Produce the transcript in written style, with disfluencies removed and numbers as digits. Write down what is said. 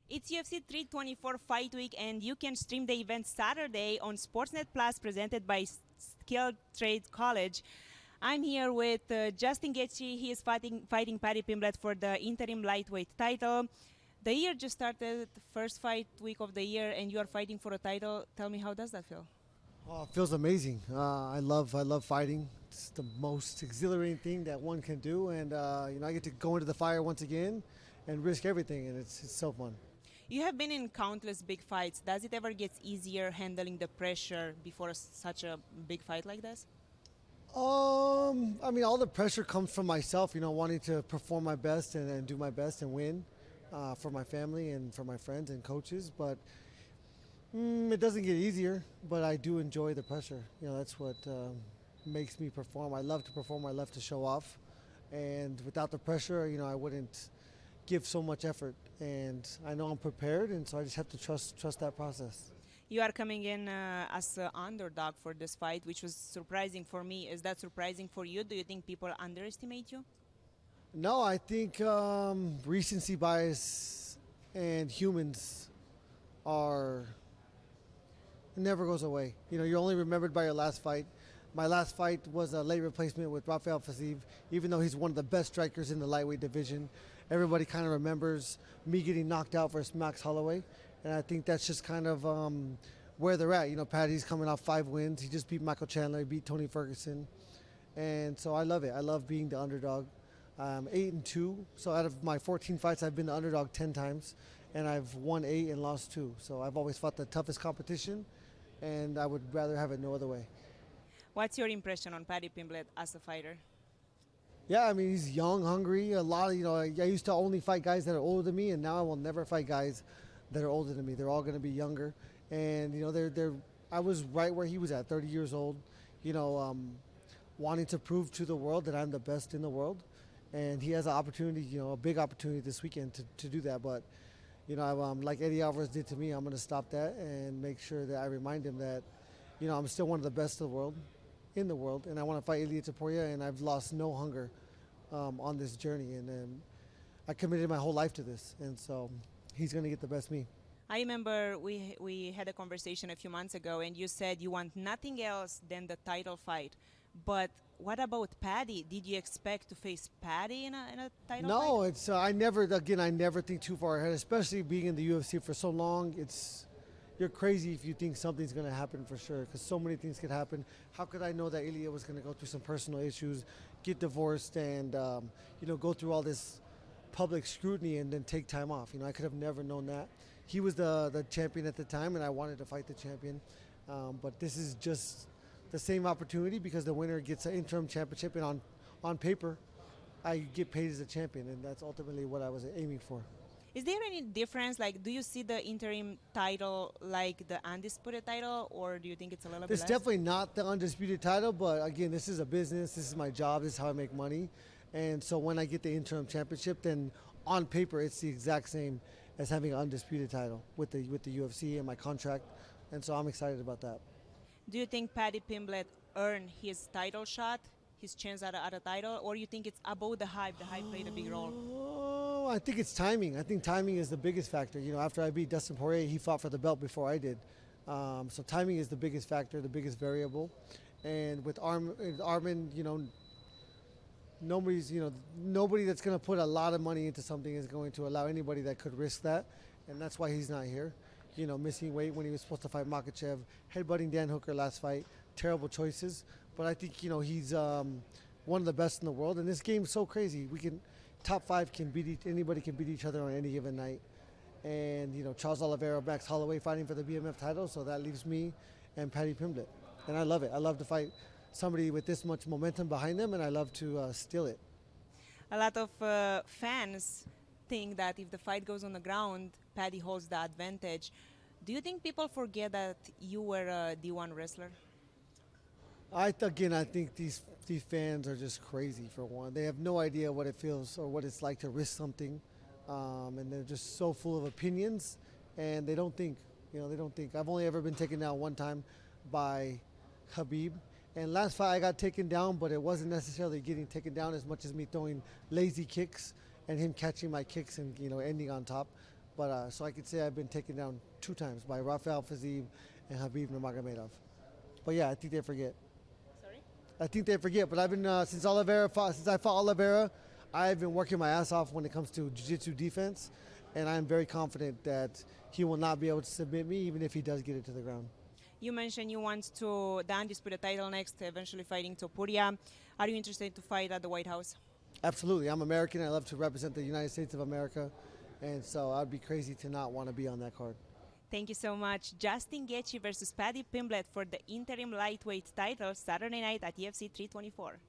It's UFC 324 Fight Week, and you can stream the event Saturday on Sportsnet Plus, presented by Skilled Trade College. I'm here with Justin Gaethje. He is fighting Paddy Pimblett for the interim lightweight title. The year just started, first fight week of the year, and you are fighting for a title. Tell me, how does that feel? Oh, it feels amazing. I love fighting. It's the most exhilarating thing that one can do, and I get to go into the fire once again and risk everything, and it's so fun. You have been in countless big fights. Does it ever get easier handling the pressure before such a big fight like this? All the pressure comes from myself. Wanting to perform my best and do my best and win for my family and for my friends and coaches, but. It doesn't get easier, but I do enjoy the pressure. That's what makes me perform. I love to perform. I love to show off, and without the pressure, I wouldn't give so much effort. And I know I'm prepared, and so I just have to trust that process. You are coming in as an underdog for this fight, which was surprising for me. Is that surprising for you? Do you think people underestimate you? No, I think recency bias and humans are it never goes away. You're only remembered by your last fight. My last fight was a late replacement with Rafael Fiziev. Even though he's one of the best strikers in the lightweight division, everybody kind of remembers me getting knocked out versus Max Holloway. And I think that's just kind of where they're at. Paddy's coming off 5 wins. He just beat Michael Chandler, he beat Tony Ferguson. And so I love it. I love being the underdog. 8-2. So out of my 14 fights, I've been the underdog 10 times, and I've won 8 and lost 2. So I've always fought the toughest competition, and I would rather have it no other way. What's your impression on Paddy Pimblett as a fighter? Yeah, he's young, hungry. A lot of I used to only fight guys that are older than me, and now I will never fight guys that are older than me. They're all going to be younger, and they're. I was right where he was at, 30 years old. Wanting to prove to the world that I'm the best in the world. And he has an opportunity, a big opportunity this weekend to do that. But, like Eddie Alvarez did to me, I'm going to stop that and make sure that I remind him that, I'm still one of the best in the world, and I want to fight Ilia Topuria, and I've lost no hunger on this journey. And I committed my whole life to this, and so he's going to get the best me. I remember we had a conversation a few months ago, and you said you want nothing else than the title fight. But what about Paddy? Did you expect to face Paddy in a title fight? No, it's I never think too far ahead, especially being in the UFC for so long. You're crazy if you think something's going to happen for sure, because so many things could happen. How could I know that Ilia was going to go through some personal issues, get divorced, and go through all this public scrutiny and then take time off? I could have never known that. He was the champion at the time, and I wanted to fight the champion. But this is just the same opportunity, because the winner gets an interim championship, and on paper, I get paid as a champion, and that's ultimately what I was aiming for. Is there any difference? Like, do you see the interim title like the undisputed title, or do you think it's a little bit It's less? definitely not the undisputed title, but again, this is a business. This is my job. This is how I make money. And so when I get the interim championship, then on paper, it's the exact same as having an undisputed title with the UFC and my contract. And so I'm excited about that. Do you think Paddy Pimblett earned his title shot, his chance at a title, or you think it's about the hype? The hype played a big role. Oh, I think it's timing. I think timing is the biggest factor. After I beat Dustin Poirier, he fought for the belt before I did. So timing is the biggest factor, the biggest variable. And with Armin, nobody that's going to put a lot of money into something is going to allow anybody that could risk that. And that's why he's not here. Missing weight when he was supposed to fight Makhachev, headbutting Dan Hooker last fight, terrible choices. But I think, he's one of the best in the world. And this game's so crazy. Top 5 anybody can beat each other on any given night. And, Charles Oliveira, Max Holloway fighting for the BMF title. So that leaves me and Paddy Pimblett. And I love it. I love to fight somebody with this much momentum behind them, and I love to steal it. A lot of fans think that if the fight goes on the ground, Paddy holds the advantage. Do you think people forget that you were a D1 wrestler? I think these fans are just crazy, for one. They have no idea what it feels or what it's like to risk something, and they're just so full of opinions, and they don't think. They don't think. I've only ever been taken down one time by Khabib. And last fight I got taken down, but it wasn't necessarily getting taken down as much as me throwing lazy kicks and him catching my kicks and ending on top. But so I could say I've been taken down 2 times by Rafael Fiziev and Habib Nurmagomedov. But yeah, I think they forget. Sorry? I think they forget. But I've been since I fought Oliveira, I've been working my ass off when it comes to jiu-jitsu defense, and I'm very confident that he will not be able to submit me, even if he does get it to the ground. You mentioned you want to the undisputed title next, eventually fighting Topuria. Are you interested to fight at the White House? Absolutely. I'm American. I love to represent the United States of America, and so I'd be crazy to not want to be on that card. Thank you so much. Justin Gaethje versus Paddy Pimblett for the interim lightweight title Saturday night at UFC 324.